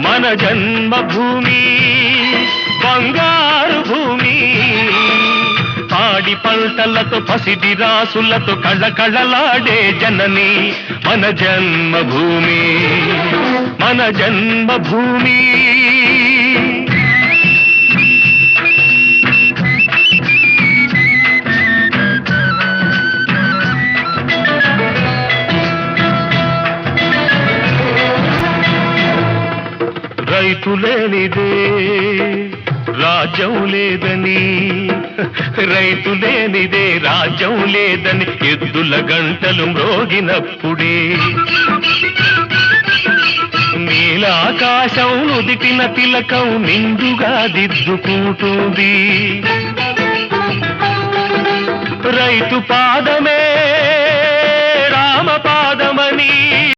మన జన్మభూమి బంగారు భూమి, పాడి పంటలతో పసిడి రాసులతో కళకళలాడే జనని మన జన్మభూమి, మన జన్మభూమి. రైతు లేనిదే రాజ్యం లేదని, రైతు లేనిదే రాజ్యం లేదని ఎద్దుల గంటలు మ్రోగినప్పుడే నీలాకాశం నుదిటిన తిలకం నిండుగా దిద్దుకుంటుంది. రైతు పాదమే